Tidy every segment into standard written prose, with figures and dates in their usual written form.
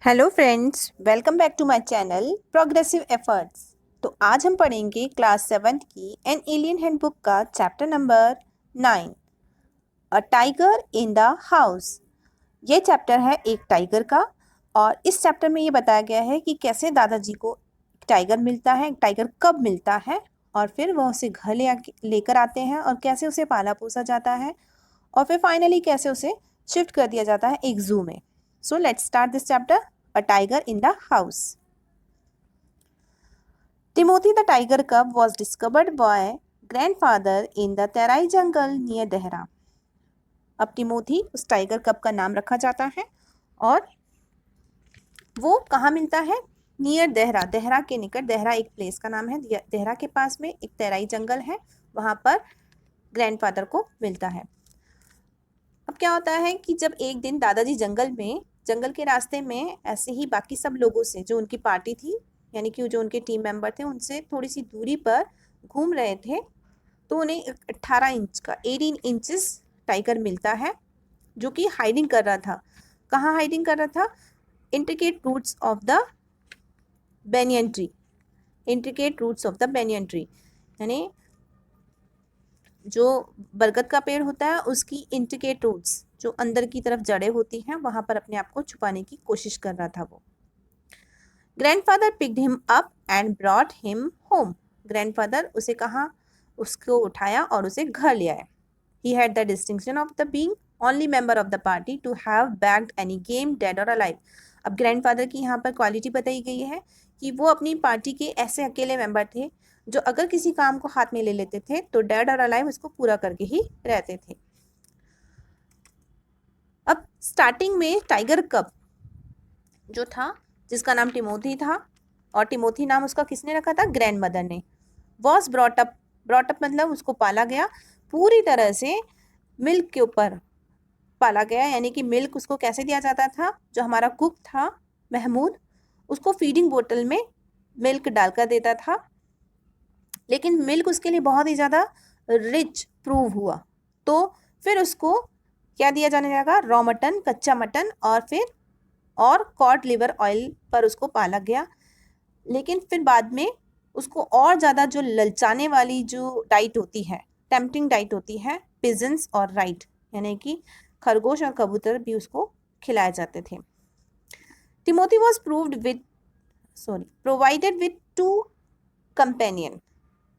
Hello friends, welcome back to my channel progressive efforts. तो आज हम पढ़ेंगे क्लास 7 की एन एलियन हैंडबुक का chapter number 9, a tiger in the house. ये चैप्टर है एक टाइगर का, और इस चैप्टर में ये बताया गया है कि कैसे दादाजी को एक टाइगर मिलता है, एक टाइगर कब मिलता है, और फिर वह उसे घर लेकर आते हैं, और कैसे उसे पाला पोसा जाता है, और फिर फाइनली कैसे उसे शिफ्ट कर दिया जाता है एक जू में। So let's start this chapter, a tiger in the house. Timothy the tiger cub was discovered by grandfather in the Terai jungle near Dehra. अब टिमोथी उस टाइगर कब का नाम रखा जाता है, और वो कहाँ मिलता है? नियर देहरा, देहरा के निकट। देहरा एक प्लेस का नाम है। देहरा के पास में एक तेराई जंगल है, वहाँ पर ग्रैंडफादर को मिलता है। अब क्या होता है कि जब एक दिन दादाजी जंगल के रास्ते में ऐसे ही बाकी सब लोगों से, जो उनकी पार्टी थी, यानी कि जो उनके टीम मेंबर थे, उनसे थोड़ी सी दूरी पर घूम रहे थे, तो उन्हें 18 इंच का 18 इंचेस टाइगर मिलता है, जो कि हाइडिंग कर रहा था। कहाँ हाइडिंग कर रहा था? Intricate roots of the banyan tree. Intricate roots of the banyan tree यानी जो बरगद का पेड़ होता है, उसकी इंट्रिकेट रूट्स, जो अंदर की तरफ जड़ें होती हैं, वहां पर अपने आप को छुपाने की कोशिश कर रहा था वो। Grandfather picked him up and brought him home. Grandfather उसे कहाँ? उसको उठाया और उसे घर ले आए। He had the distinction of the being only member of the party to have bagged any game dead और अलाइव। अब ग्रैंडफादर की यहाँ पर क्वालिटी बताई गई है कि वो अपनी पार्टी के ऐसे अकेले मेंबर थे जो अगर किसी काम को हाथ में ले लेते थे तो डेड और अलाइव उसको पूरा करके ही रहते थे। अब स्टार्टिंग में टाइगर कब जो था, जिसका नाम टिमोथी था, और टिमोथी नाम उसका किसने रखा था? ग्रैंड मदर ने। वॉज ब्रॉटअप, ब्रॉटअप मतलब उसको पाला गया पूरी तरह से मिल्क के ऊपर पाला गया, यानी कि मिल्क उसको कैसे दिया जाता था? जो हमारा कुक था महमूद, उसको फीडिंग बोतल में मिल्क डालकर देता था, लेकिन मिल्क उसके लिए बहुत ही ज़्यादा रिच प्रूव हुआ, तो फिर उसको क्या दिया जाने लगा? रॉ मटन, कच्चा मटन, और फिर और कॉड लिवर ऑयल पर उसको पाला गया। लेकिन फिर बाद में उसको और ज़्यादा जो ललचाने वाली जो डाइट होती है, टेम्पटिंग डाइट होती है, पिजन्स और राइट, यानी कि खरगोश और कबूतर भी उसको खिलाए जाते थे। Timothy was provided with 2 companion.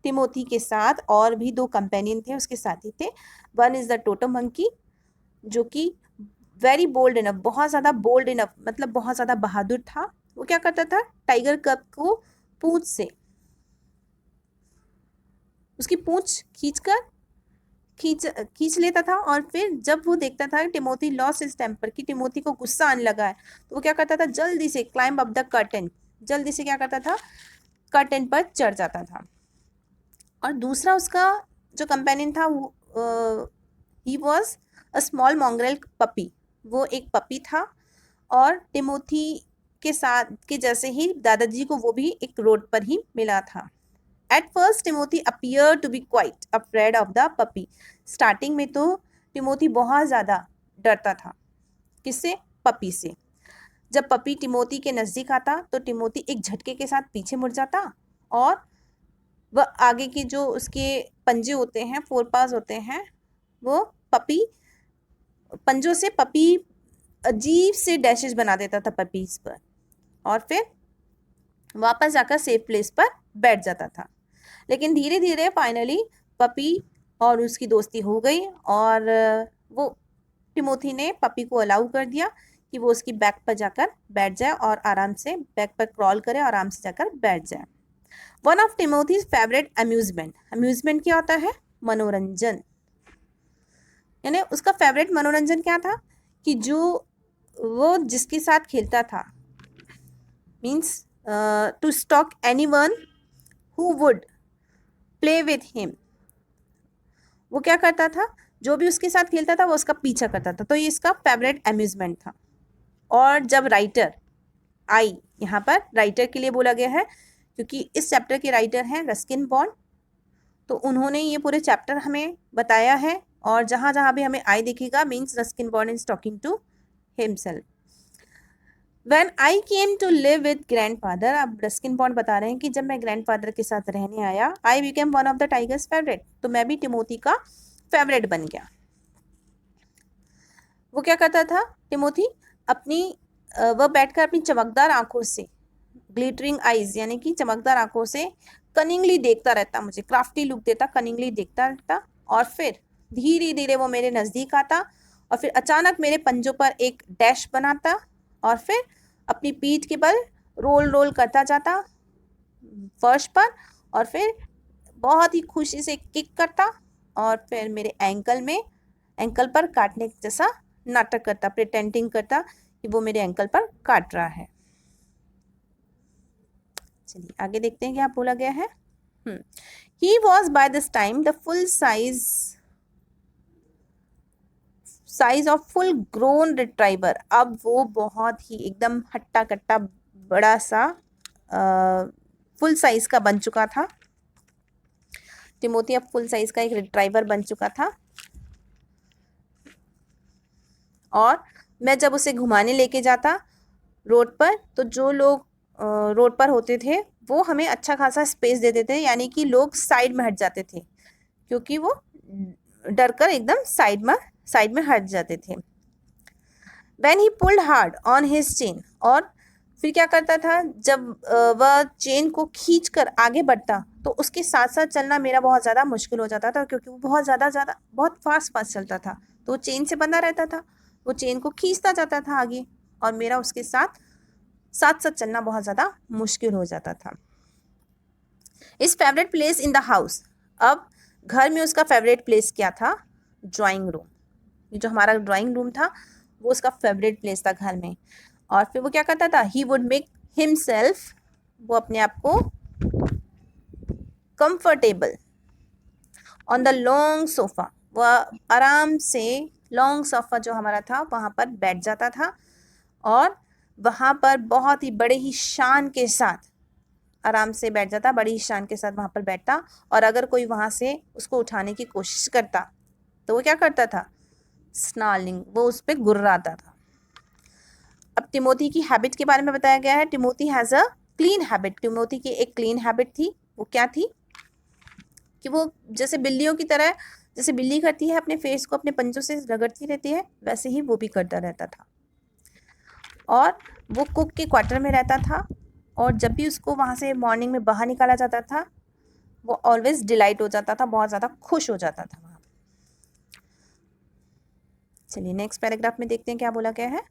Timothy के साथ और भी 2 कंपेनियन थे, उसके साथी थे। One is the toto monkey, जो कि वेरी बोल्ड इनफ, बहुत ज़्यादा बोल्ड इनफ, मतलब बहुत ज़्यादा बहादुर था। वो क्या करता था? टाइगर कब को पूंछ से, उसकी पूंछ खींच लेता था, और फिर जब वो देखता था टिमोथी लॉस इज टेम्पर, कि टिमोथी को गुस्सा आने लगा है, तो वो क्या करता था? जल्दी से क्लाइंब अप द कर्टन, जल्दी से क्या करता था? कर्टन पर चढ़ जाता था। और दूसरा उसका जो कंपेनियन था, he was a small mongrel puppy. वो एक पपी था, और टिमोथी के साथ के जैसे ही दादाजी को वो भी एक रोड पर ही मिला था। At first Timothy appear to be quite afraid of the puppy. Starting में तो टिमोथी बहुत ज़्यादा डरता था। किससे? पपी से। जब पपी टिमोथी के नज़दीक आता तो टिमोथी एक झटके के साथ पीछे मुड़ जाता, और वह आगे के जो उसके पंजे होते हैं, 4 पास होते हैं, वो पपी पंजों से पपी अजीब से डैशेज बना देता था पपीज पर, और फिर वापस जाकर सेफ प्लेस पर बैठ जाता था। लेकिन धीरे धीरे फाइनली पपी और उसकी दोस्ती हो गई, और वो टिमोथी ने पपी को अलाउ कर दिया कि वो उसकी बैक पर जाकर बैठ जाए, और आराम से बैक पर क्रॉल करे और आराम से जाकर बैठ जाए। One of Timothy's favourite amusement, amusement क्या होता है? मनोरंजन। यानी उसका फेवरेट मनोरंजन क्या था? कि जो वो जिसके साथ खेलता था, means to stalk anyone who would play with him. वो क्या करता था? जो भी उसके साथ खेलता था वो उसका पीछा करता था, तो ये इसका फेवरेट अम्यूजमेंट था। और जब राइटर आई, यहाँ पर राइटर के लिए बोला गया है क्योंकि इस चैप्टर के राइटर हैं रस्किन बॉन्ड, तो उन्होंने ये पूरे चैप्टर हमें बताया है, और जहाँ जहाँ भी हमें आई दिखेगा means Ruskin Bond is talking to himself. When I came to live with grandfather, अब रस्किन बॉन्ड बता रहे हैं कि जब मैं ग्रैंडफादर के साथ रहने आया, I became one of the tiger's favorite, तो मैं भी टिमोथी का फेवरेट बन गया। वो क्या करता था टिमोथी, अपनी वह बैठकर अपनी चमकदार आंखों से, ग्लिटरिंग आईज यानी कि चमकदार आंखों से कनिंगली देखता रहता, मुझे क्राफ्टी लुक देता, कनिंगली देखता रहता, और फिर धीरे धीरे वो मेरे नज़दीक आता और फिर अचानक मेरे पंजों पर एक डैश बनाता और फिर अपनी पीठ के बल रोल रोल करता जाता फर्श पर और फिर बहुत ही खुशी से किक करता और फिर मेरे एंकल पर काटने जैसा नाटक करता, प्रिटेंडिंग करता कि वो मेरे एंकल पर काट रहा है। चलिए आगे देखते हैं क्या बोला गया है। He was by this time the full size of full grown retriever। अब वो बहुत ही एकदम हट्टा कट्टा बड़ा सा फुल साइज का बन चुका था। टिमोथी अब फुल साइज का एक रिट्राइवर बन चुका था और मैं जब उसे घुमाने लेके जाता रोड पर, तो जो लोग रोड पर होते थे वो हमें अच्छा खासा स्पेस देते थे, यानी कि लोग साइड में हट जाते थे क्योंकि वो डर कर एकदम साइड में हट जाते थे। When he pulled hard on his chain, और फिर क्या करता था जब वह चेन को खींच कर आगे बढ़ता तो उसके साथ साथ चलना मेरा बहुत ज़्यादा मुश्किल हो जाता था क्योंकि वो बहुत फास्ट चलता था, तो वो चेन से बंधा रहता था, वो चेन को खींचता जाता था आगे और मेरा उसके साथ साथ चलना बहुत ज़्यादा मुश्किल हो जाता था। इस favourite place in the house, अब घर में उसका फेवरेट प्लेस क्या था? Drawing room. ये जो हमारा ड्राइंग रूम था वो उसका फेवरेट प्लेस था घर में। और फिर वो क्या करता था? ही वुड मेक हिमसेल्फ, वो अपने आप को comfortable on the long sofa, वह आराम से लॉन्ग सोफा जो हमारा था वहाँ पर बैठ जाता था और वहाँ पर बहुत ही बड़े ही शान के साथ आराम से बैठ जाता, बड़ी ही शान के साथ वहाँ पर बैठता और अगर कोई वहाँ से उसको उठाने की कोशिश करता तो वो क्या करता था? स्नार्लिंग, वो उस पर गुर्राता था। अब टिमोथी की हैबिट के बारे में बताया गया है। Timothy has a clean habit, Timothy की एक क्लीन हैबिट थी। वो क्या थी कि वो जैसे बिल्लियों की तरह, जैसे बिल्ली करती है अपने फेस को अपने पंजों से रगड़ती रहती है, वैसे ही वो भी करता रहता था। और वो कुक के क्वार्टर में रहता था और जब भी उसको वहाँ से मॉर्निंग में बाहर निकाला जाता था वो ऑलवेज डिलाइट हो जाता था, बहुत ज़्यादा खुश हो जाता था वहाँ। चलिए नेक्स्ट पैराग्राफ में देखते हैं क्या बोला गया है।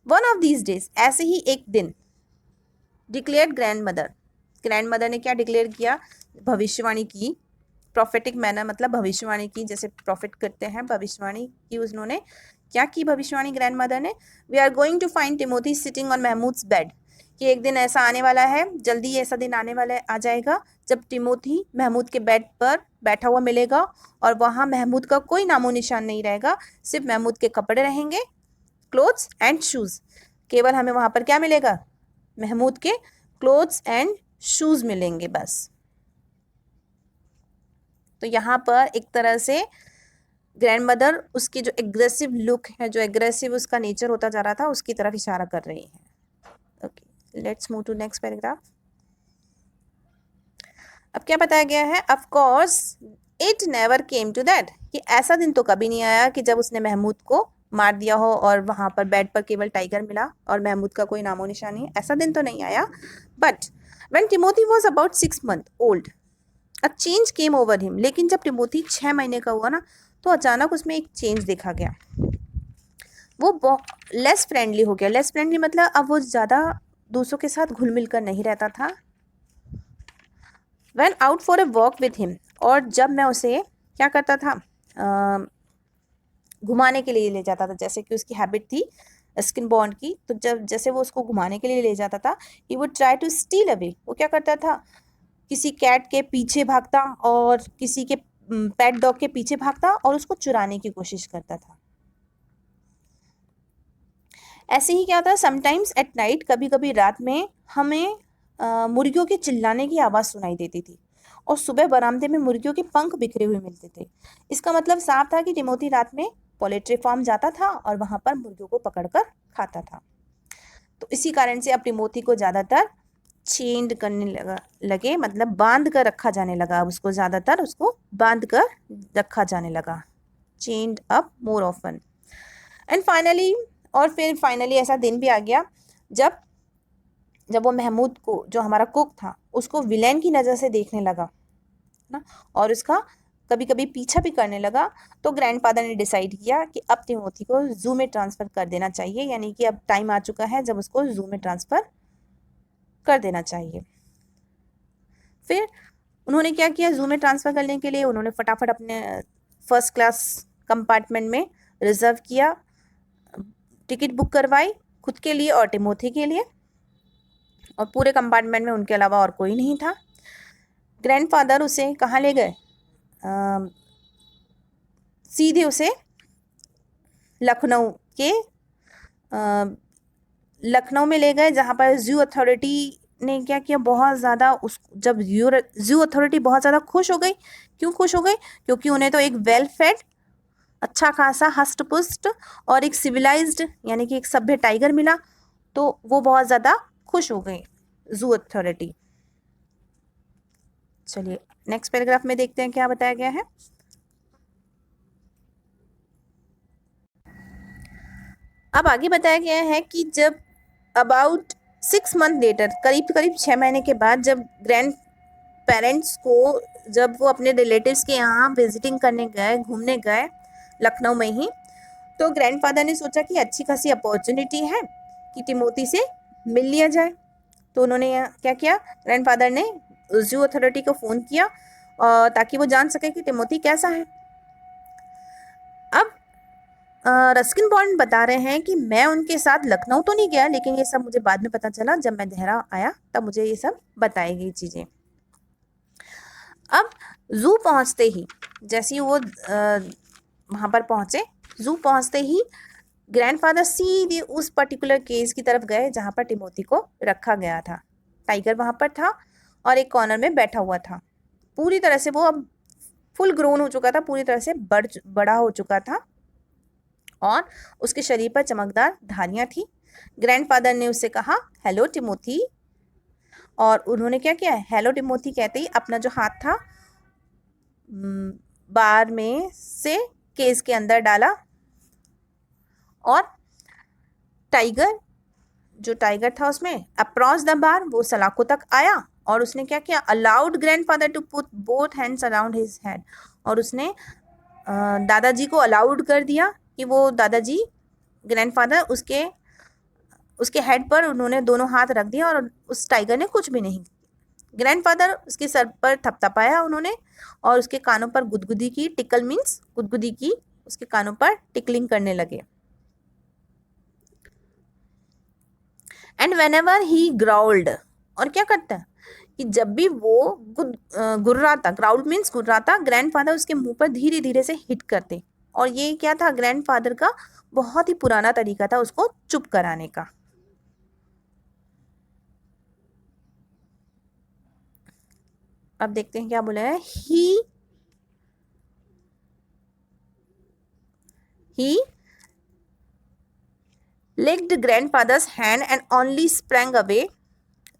वन ऑफ दीज डेज, ऐसे ही एक दिन, डिक्लेयर्ड ग्रैंडमदर ने क्या डिक्लेयर किया? भविष्यवाणी की, प्रोफेटिक मैनर मतलब भविष्यवाणी की, जैसे प्रॉफिट करते हैं, भविष्यवाणी की उन्होंने क्या की भविष्यवाणी ग्रैंडमदर ने? We are going to find Timothy sitting on Mahmood's bed, कि एक दिन ऐसा आने वाला है, जल्दी ऐसा दिन आने वाला आ जाएगा जब टिमोथी महमूद के बेड पर बैठा हुआ मिलेगा और वहाँ महमूद का कोई नामो निशान नहीं रहेगा, सिर्फ महमूद के कपड़े रहेंगे, क्लोथ्स एंड शूज़। केवल हमें वहाँ पर क्या मिलेगा? महमूद के क्लोथ्स एंड शूज़ मिलेंगे बस। तो यहाँ पर एक तरह से ग्रैंडमदर उसकी जो एग्रेसिव लुक है, जो एग्रेसिव उसका नेचर होता जा रहा था, उसकी तरफ इशारा कर रही है। Okay, let's move to next paragraph. अब क्या बताया गया है? Of course it never came to that, कि ऐसा दिन तो कभी नहीं आया कि जब उसने महमूद को मार दिया हो और वहाँ पर बेड पर केवल टाइगर मिला और महमूद का कोई नामो निशान नहीं, ऐसा दिन तो नहीं आया। But when Timothy was about 6 months old a change came over him, लेकिन जब टिमोथी 6 महीने का हुआ ना तो अचानक उसमें एक चेंज देखा गया। वो लेस फ्रेंडली हो गया। लेस फ्रेंडली मतलब अब वो ज़्यादा दूसरों के साथ घुल मिल कर नहीं रहता था। When out for a walk with him, और जब मैं उसे क्या करता था? घुमाने के लिए ले जाता था, जैसे कि उसकी हैबिट थी स्किन बॉन्ड की, तो जब जैसे वो उसको घुमाने के लिए ले जाता था, he would try to steal away, वो क्या करता था? किसी कैट के पीछे भागता और किसी के पेट डॉग के पीछे भागता और उसको चुराने की कोशिश करता था। ऐसे ही क्या था? समटाइम्स एट नाइट, कभी कभी रात में हमें मुर्गियों के चिल्लाने की आवाज़ सुनाई देती थी और सुबह बरामदे में मुर्गियों के पंख बिखरे हुए मिलते थे। इसका मतलब साफ था कि टिमोथी रात में पोल्ट्री फार्म जाता था और वहाँ पर मुर्गियों को पकड़कर खाता था। तो इसी कारण से अब टिमोथी को ज़्यादातर चेंड करने लगे, मतलब बांध कर रखा जाने लगा, उसको ज़्यादातर उसको बांध कर रखा जाने लगा, chained up more often. And finally, और फिर फाइनली ऐसा दिन भी आ गया जब वो महमूद को, जो हमारा कुक था, उसको विलेन की नज़र से देखने लगा ना, और उसका कभी कभी पीछा भी करने लगा। तो ग्रैंडफादर ने डिसाइड किया कि अब टिमोथी को जू में ट्रांसफ़र कर देना चाहिए, यानी कि अब टाइम आ चुका है जब उसको जू में ट्रांसफ़र कर देना चाहिए। फिर उन्होंने क्या किया, जू में ट्रांसफ़र करने के लिए उन्होंने फटाफट अपने फर्स्ट क्लास कंपार्टमेंट में रिजर्व किया, टिकट बुक करवाई खुद के लिए और टिमोथी के लिए, और पूरे कंपार्टमेंट में उनके अलावा और कोई नहीं था। ग्रैंडफादर उसे कहाँ ले गए, सीधे उसे लखनऊ में ले गए, जहाँ पर जू अथॉरिटी ने क्या किया, बहुत ज़्यादा जब जू अथॉरिटी बहुत ज़्यादा खुश हो गई। क्यों खुश हो गई? क्योंकि उन्हें तो एक वेल फेड, अच्छा खासा हष्ट पुष्ट और एक सिविलाइज्ड यानी कि एक सभ्य टाइगर मिला, तो वो बहुत ज़्यादा खुश हो गई जू अथॉरिटी। चलिए नेक्स्ट पैराग्राफ में देखते हैं क्या बताया गया है। अब आगे बताया गया है कि जब अबाउट 6 मंथ लेटर, करीब 6 महीने के बाद, जब ग्रैंड पेरेंट्स को, जब वो अपने रिलेटिव्स के यहाँ विजिटिंग करने गए, घूमने गए लखनऊ में ही, तो ग्रैंडफादर ने सोचा कि अच्छी खासी अपॉर्चुनिटी है कि टिमोथी से मिल लिया जाए। तो उन्होंने क्या किया, ग्रैंडफादर ने जू अथॉरिटी को फ़ोन किया ताकि वो जान सके कि टिमोथी कैसा है। अब रस्किन बॉन्ड बता रहे हैं कि मैं उनके साथ लखनऊ तो नहीं गया, लेकिन ये सब मुझे बाद में पता चला, जब मैं देहरा आया तब मुझे ये सब बताई गई चीज़ें। अब जू पहुंचते ही, जैसे ही वो वहाँ पर पहुँचे, जू पहुँचते ही ग्रैंडफादर सीधे उस पर्टिकुलर केज की तरफ गए जहाँ पर टिमोथी को रखा गया था। टाइगर वहाँ पर था और एक कॉर्नर में बैठा हुआ था। पूरी तरह से वो अब फुल ग्रोन हो चुका था, पूरी तरह से बड़ा हो चुका था और उसके शरीर पर चमकदार धारियाँ थी। ग्रैंडफादर ने उससे कहा, हेलो टिमोथी, और उन्होंने क्या किया, हेलो टिमोथी कहते ही अपना जो हाथ था बार में से केस के अंदर डाला, और टाइगर था उसमें अप्रॉच द बार, वो सलाखों तक आया, और उसने क्या किया, allowed grandfather to put both hands around his head, और उसने दादाजी को अलाउड कर दिया कि वो दादाजी, ग्रैंडफादर, उसके हेड पर उन्होंने दोनों हाथ रख दिया, और उस टाइगर ने कुछ भी नहीं। ग्रैंडफादर उसके सर पर थपथपाया उन्होंने, और उसके कानों पर गुदगुदी की, टिकल मीन्स गुदगुदी की, उसके कानों पर टिकलिंग करने लगे। एंड व्हेनेवर ही ग्राउल्ड, और क्या करता है कि जब भी वो गुर्राता, ग्राउल्ड मीन्स गुर्राता, ग्रैंडफादर उसके मुंह पर धीरे धीरे से हिट करते, और ये क्या था, ग्रैंडफादर का बहुत ही पुराना तरीका था उसको चुप कराने का। अब देखते हैं क्या बोला है, ही licked grandfather's hand and only sprang away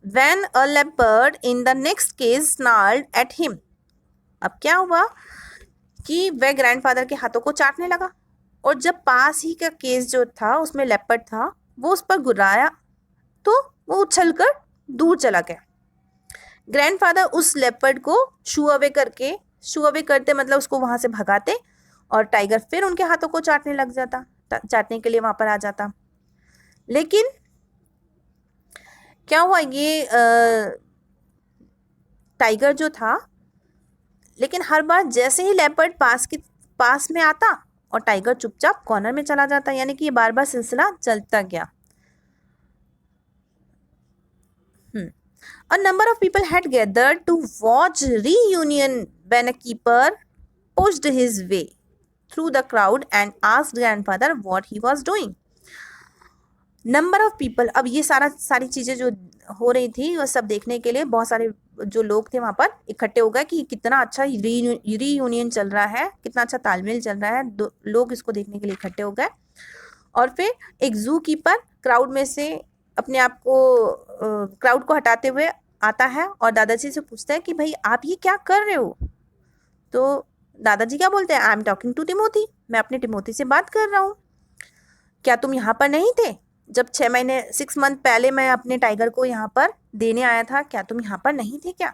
when a leopard in the next cage snarled at him. अब क्या हुआ कि वह ग्रैंडफादर के हाथों को चाटने लगा, और जब पास ही का केस जो था उसमें लेपर्ड था, वो उस पर गुर्राया, तो वो उछलकर दूर चला गया। ग्रैंडफादर उस लेपर्ड को शू अवे करते मतलब उसको वहाँ से भगाते, और टाइगर फिर उनके हाथों को चाटने लग जाता, चाटने के लिए वहाँ पर आ जाता। लेकिन क्या हुआ, ये टाइगर जो था, लेकिन हर बार जैसे ही लेपर्ड पास में आता और टाइगर चुपचाप कॉर्नर में चला जाता, यानी कि ये बार बार सिलसिला चलता गया। A number of people had gathered to watch reunion when a keeper pushed his way through the crowd and asked grandfather what he was doing. Number of people, अब ये सारी चीज़ें जो हो रही थी वो सब देखने के लिए बहुत सारे जो लोग थे वहाँ पर इकट्ठे हो गए कि कितना अच्छा रीयूनियन चल रहा है, कितना अच्छा तालमेल चल रहा है। लोग इसको देखने के लिए इकट्ठे हो गए, और फिर एक जू कीपर क्राउड में से अपने आप को क्राउड को हटाते हुए आता है और दादाजी से पूछता है कि भाई आप ये क्या कर रहे हो। तो दादाजी क्या बोलते हैं, I am talking to Timothy, मैं अपने टिमोथी से बात कर रहा हूँ। क्या तुम यहाँ पर नहीं थे जब 6 महीने 6 मंथ पहले मैं अपने टाइगर को यहाँ पर देने आया था, क्या तुम यहाँ पर नहीं थे क्या?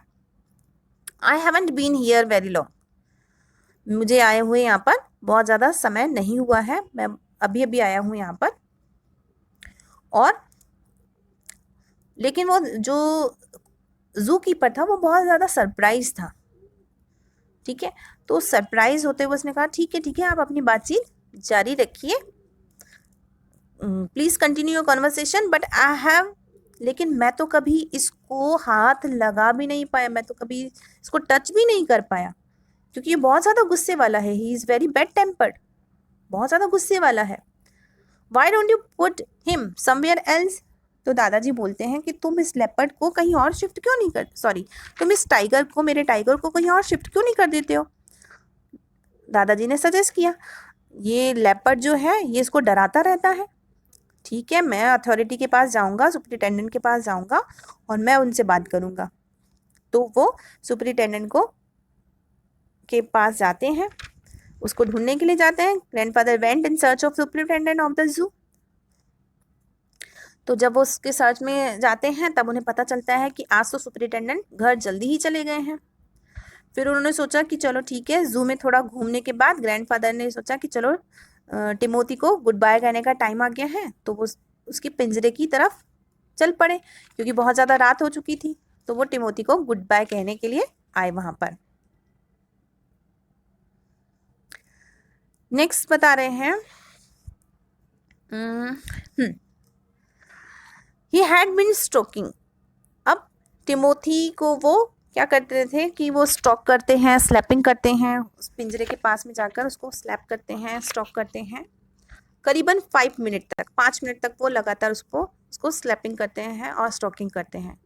I haven't been here very long, मुझे आए हुए यहाँ पर बहुत ज़्यादा समय नहीं हुआ है, मैं अभी अभी आया हूँ यहाँ पर। और लेकिन वो जो जू कीपर था वो बहुत ज़्यादा सरप्राइज था। ठीक है, तो सरप्राइज होते हुए उसने कहा ठीक है आप अपनी बातचीत जारी रखिए, please continue your conversation but I have, लेकिन मैं तो कभी इसको हाथ लगा भी नहीं पाया, मैं तो कभी इसको टच भी नहीं कर पाया, क्योंकि ये बहुत ज़्यादा गुस्से वाला है, he is very bad tempered, बहुत ज़्यादा गुस्से वाला है। Y don't you put him somewhere else, तो दादाजी बोलते हैं कि तुम इस लेपर्ड को कहीं और शिफ्ट क्यों नहीं कर, सॉरी तुम इस टाइगर को, मेरे टाइगर को कहीं और शिफ्ट क्यों नहीं कर देते हो। दादाजी ने सजेस्ट किया, ये लेपर्ड जो है ये इसको डराता रहता है, ठीक है मैं अथॉरिटी के पास जाऊंगा, सुपरिटेंडेंट के पास जाऊंगा और मैं उनसे बात करूंगा। तो वो सुपरिटेंडेंट को के पास जाते हैं, उसको ढूंढने के लिए जाते हैं। Grandfather went in search of superintendent of the जू। तो जब वो उसके सर्च में जाते हैं तब उन्हें पता चलता है कि आज तो सुपरिटेंडेंट घर जल्दी ही चले गए हैं। फिर उन्होंने सोचा कि चलो ठीक है, जू में थोड़ा घूमने के बाद ग्रैंडफादर ने सोचा कि चलो टिमोथी को गुड बाय कहने का टाइम आ गया है, तो वो उसके पिंजरे की तरफ चल पड़े, क्योंकि बहुत ज़्यादा रात हो चुकी थी। तो वो टिमोथी को गुड बाय कहने के लिए आए वहाँ पर। नेक्स्ट बता रहे हैं, ही हैड बीन स्टॉकिंग। अब टिमोथी को वो क्या करते थे कि वो स्टॉक करते हैं, स्लैपिंग करते हैं, उस पिंजरे के पास में जाकर उसको स्लैप करते हैं, स्टॉक करते हैं करीबन 5 मिनट तक, 5 मिनट तक वो लगातार उसको स्लैपिंग करते हैं और स्टॉकिंग करते हैं।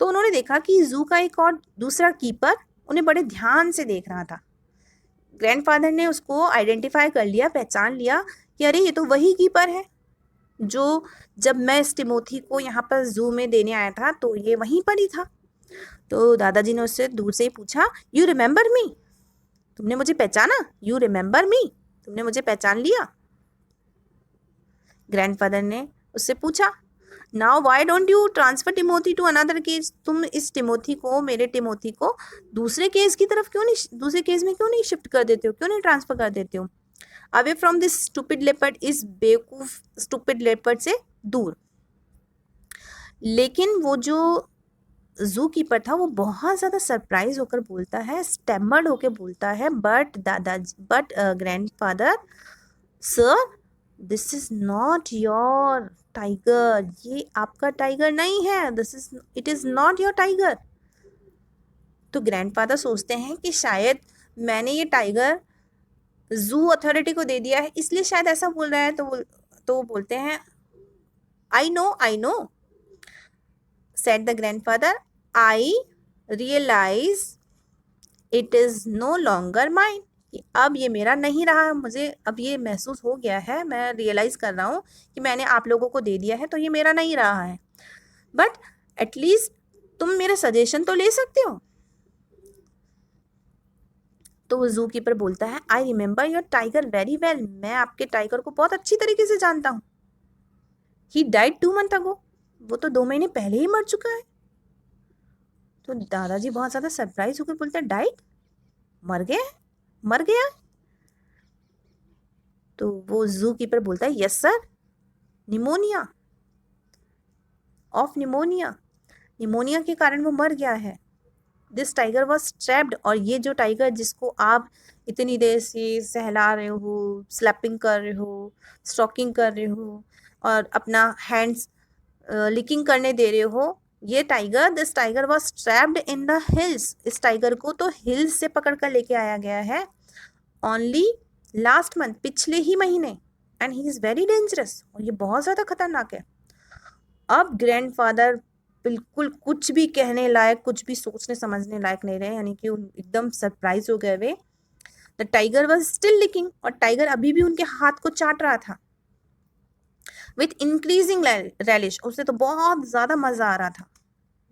तो उन्होंने देखा कि जू का एक और दूसरा कीपर उन्हें बड़े ध्यान से देख रहा था। ग्रैंडफादर ने उसको आइडेंटिफाई कर लिया, पहचान लिया कि अरे ये तो वही कीपर है जो जब मैं इस टिमोथी को यहाँ पर जू में देने आया था तो ये वहीं पर ही था। तो दादाजी ने उससे दूर से ही पूछा, यू रिमेंबर मी, तुमने मुझे पहचाना, यू रिमेंबर मी, तुमने मुझे पहचान लिया। ग्रैंडफादर ने उससे पूछा, now why don't you transfer Timothy to another case, तुम इस टिमोथी को, मेरे टिमोथी को दूसरे केस की तरफ क्यों नहीं, दूसरे केस में क्यों नहीं शिफ्ट कर देते हो, क्यों नहीं ट्रांसफर कर देते हो, away from this stupid leopard, इस बेवकूफ स्टूपिड लेपर्ड से दूर। लेकिन वो जो जू कीपर था वो बहुत ज़्यादा सरप्राइज होकर बोलता है, स्टैमर्ड होकर बोलता है, but grandfather sir this is not your tiger, ये आपका टाइगर नहीं है, it is not your tiger. तो ग्रैंडफादर सोचते हैं कि शायद मैंने ये टाइगर जू अथॉरिटी को दे दिया है, इसलिए शायद ऐसा बोल रहा है। तो वो बोलते हैं, I know said the grandfather, I realize it is no longer mine, कि अब ये मेरा नहीं रहा, मुझे अब ये महसूस हो गया है, मैं रियलाइज़ कर रहा हूँ कि मैंने आप लोगों को दे दिया है तो ये मेरा नहीं रहा है, बट एटलीस्ट तुम मेरा सजेशन तो ले सकते हो। तो वो जू कीपर बोलता है, I remember your tiger very well, मैं आपके टाइगर को बहुत अच्छी तरीके से जानता हूँ। ही डाइड 2 मंथ अगो, वो तो 2 महीने पहले ही मर चुका है। तो दादाजी बहुत ज़्यादा सरप्राइज होकर बोलते हैं, डाइड, मर गया। तो वो जू कीपर बोलता है, यस सर, निमोनिया निमोनिया के कारण वो मर गया है। दिस टाइगर वॉज ट्रैप्ड, और ये जो टाइगर जिसको आप इतनी देर से सहला रहे हो, स्लैपिंग कर रहे हो, स्टॉकिंग कर रहे हो और अपना हैंड्स लिकिंग करने दे रहे हो, ये tiger, this tiger was trapped in the hills, इस टाइगर को तो हिल्स से पकड़ कर लेके आया गया है ओनली लास्ट मंथ, पिछले ही महीने, and he is very dangerous, और ये बहुत ज़्यादा खतरनाक है। अब ग्रैंडफादर बिल्कुल कुछ भी कहने लायक, कुछ भी सोचने समझने लायक नहीं रहे, यानी कि एकदम सरप्राइज हो गए वे। The tiger was still licking, और टाइगर अभी भी उनके हाथ को चाट रहा था। विथ इंक्रीजिंग relish, उसे तो बहुत ज़्यादा मज़ा आ रहा था.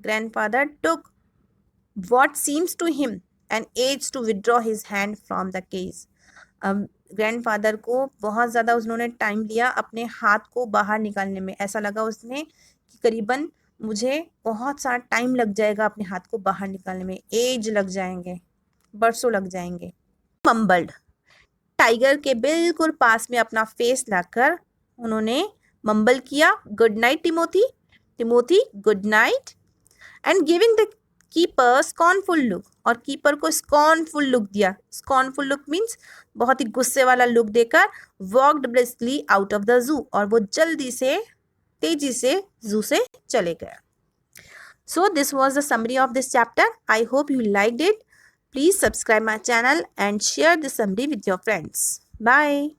Grandfather took what seems to him an age to withdraw his hand from the case. अब ग्रैंडफादर को बहुत ज़्यादा उन्होंने टाइम लिया अपने हाथ को बाहर निकालने में. ऐसा लगा उसने कि करीबन मुझे बहुत सारा टाइम लग जाएगा अपने हाथ को बाहर निकालने में, एज लग जाएंगे, बरसों लग जाएंगे. मम्बल्ड, टाइगर के बिल्कुल पास में अपना फेस लाकर उन्होंने मम्बल किया, good night Timothy, Timothy good night, and giving the keeper scornful look, और कीपर को स्कॉर्नफुल लुक दिया. स्कॉर्नफुल लुक मीन्स बहुत ही गुस्से वाला लुक देकर walked briskly out of the zoo, और वो जल्दी से तेजी से जू से चले गए. So this was the summary of this chapter. I hope you liked it. Please subscribe my channel and share the summary with your friends. Bye.